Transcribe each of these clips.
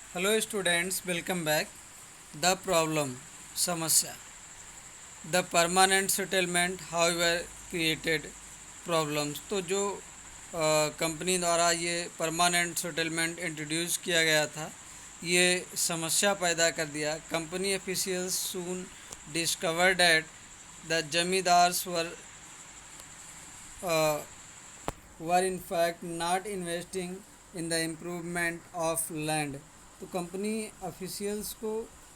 Hello students, welcome back. The problem, समस्या। The permanent settlement however created problems. तो जो company द्वारा ये परमानेंट सेटलमेंट इंट्रोड्यूस किया गया था, ये समस्या पैदा कर दिया। Company officials soon discovered that the zamindars were in fact not investing in the improvement of land. तो कंपनी ऑफिशियल्स को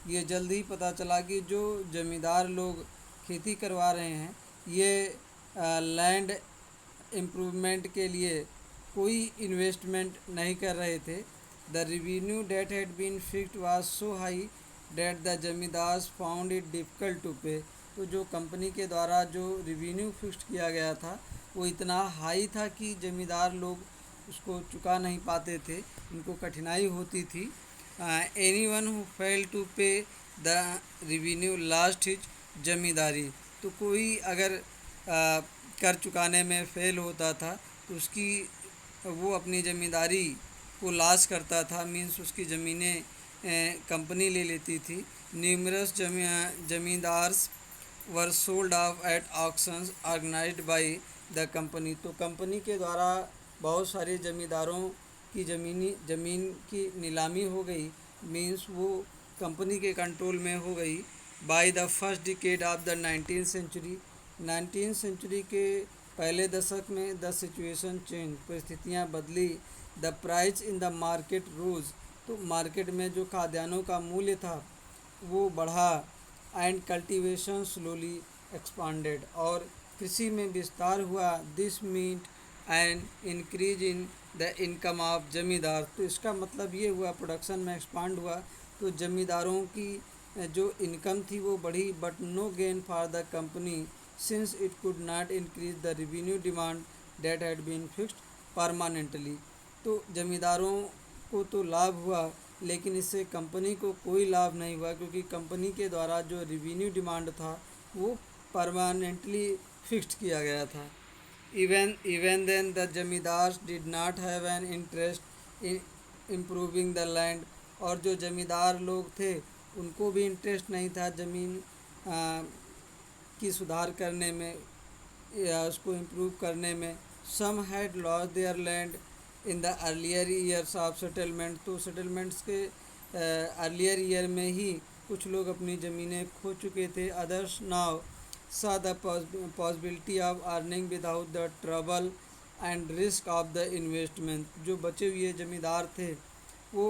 ये जल्द ही पता चला कि जो ज़मींदार लोग खेती करवा रहे हैं, ये लैंड इम्प्रूवमेंट के लिए कोई इन्वेस्टमेंट नहीं कर रहे थे। The revenue that had been fixed was so high that the zamindars found it difficult to pay. तो जो कंपनी के द्वारा जो रेवेन्यू फिक्स्ड किया गया था, वो इतना हाई था कि ज़मींदार लोग उसको चुका नहीं पाते थे, उनको कठिनाई होती थी। Any one who fail to pay the revenue lost his zamindari. तो कोई अगर कर चुकाने में फेल होता था तो उसकी वो अपनी ज़मींदारी को लॉस करता था, मीन्स उसकी ज़मीनें कंपनी ले लेती थी। Numerous zamindars were sold off at auctions organised by the company. तो कंपनी के द्वारा बहुत सारे ज़मींदारों की ज़मीन की नीलामी हो गई, मीन्स वो कंपनी के कंट्रोल में हो गई। By the first decade of the 19th century, 19th century के पहले दशक में द सिचुएशन चेंज, परिस्थितियाँ बदली। The price in the market rose. तो मार्केट में जो खाद्यान्नों का मूल्य था वो बढ़ा। एंड कल्टीवेशन स्लोली एक्सपांडेड, और कृषि में विस्तार हुआ। This meant an increase in the income of zamindar. तो इसका मतलब ये हुआ, प्रोडक्शन में एक्सपांड हुआ तो ज़मींदारों की जो इनकम थी वो बढ़ी। But no gain for the company since it could not increase the revenue demand that had been fixed permanently. तो ज़मींदारों को तो लाभ हुआ, लेकिन इससे कंपनी को कोई लाभ नहीं हुआ, क्योंकि कंपनी के द्वारा जो रेवेन्यू डिमांड था वो परमानेंटली फिक्स्ड किया गया था। Even then the zamindars did not have an interest in improving the land। और जो जमींदार लोग थे उनको भी इंटरेस्ट नहीं था ज़मीन की सुधार करने में या उसको इम्प्रूव करने में। Some had lost their land in the earlier years of settlement. तो सेटलमेंट्स के अर्लियर ईयर में ही कुछ लोग अपनी ज़मीनें खो चुके थे। Others now saw the possibility of earning without the trouble and risk of the investment। जो बचे हुए ज़मींदार थे वो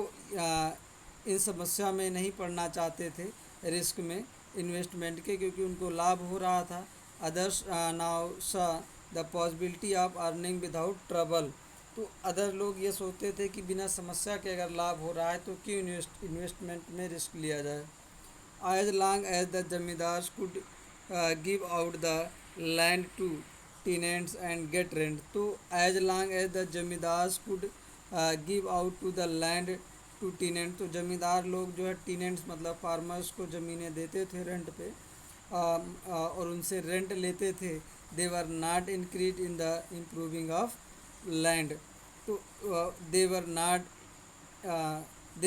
इन समस्या में नहीं पड़ना चाहते थे, रिस्क में, इन्वेस्टमेंट के, क्योंकि उनको लाभ हो रहा था। अदर्स नाउ सा the possibility of earning without trouble. तो अदर लोग ये सोचते थे कि बिना समस्या के अगर लाभ हो रहा है तो क्यों इन्वेस्टमेंट में रिस्क लिया जाए। As long as the zamindars could give out the land to tenants and get rent। तो as long as the zamindars could give out to the land to tenant। तो जमींदार लोग जो है टीनेंट्स मतलब फार्मर्स को ज़मीनें देते थे रेंट पे, और उनसे रेंट लेते थे। They were not increase in the improving of land. तो they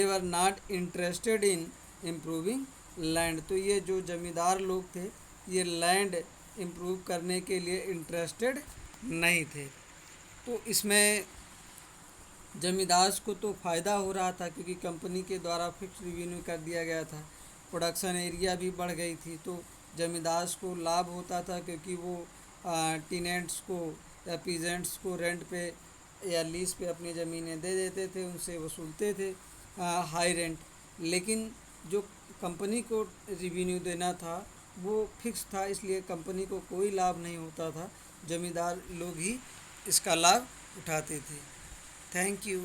were not interested in improving land. तो ये जो जमींदार लोग थे ये लैंड इम्प्रूव करने के लिए इंटरेस्टेड नहीं थे। तो इसमें जमींदार को तो फ़ायदा हो रहा था, क्योंकि कंपनी के द्वारा फिक्स रेवेन्यू कर दिया गया था, प्रोडक्शन एरिया भी बढ़ गई थी। तो जमींदार को लाभ होता था, क्योंकि वो टीनेंट्स को या पीजेंट्स को रेंट पे या लीज पे अपनी ज़मीनें दे देते थे, उनसे वसूलते थे हाई रेंट। लेकिन जो कंपनी को रेवेन्यू देना था वो फिक्स था, इसलिए कंपनी को कोई लाभ नहीं होता था, ज़मींदार लोग ही इसका लाभ उठाते थे। Thank you.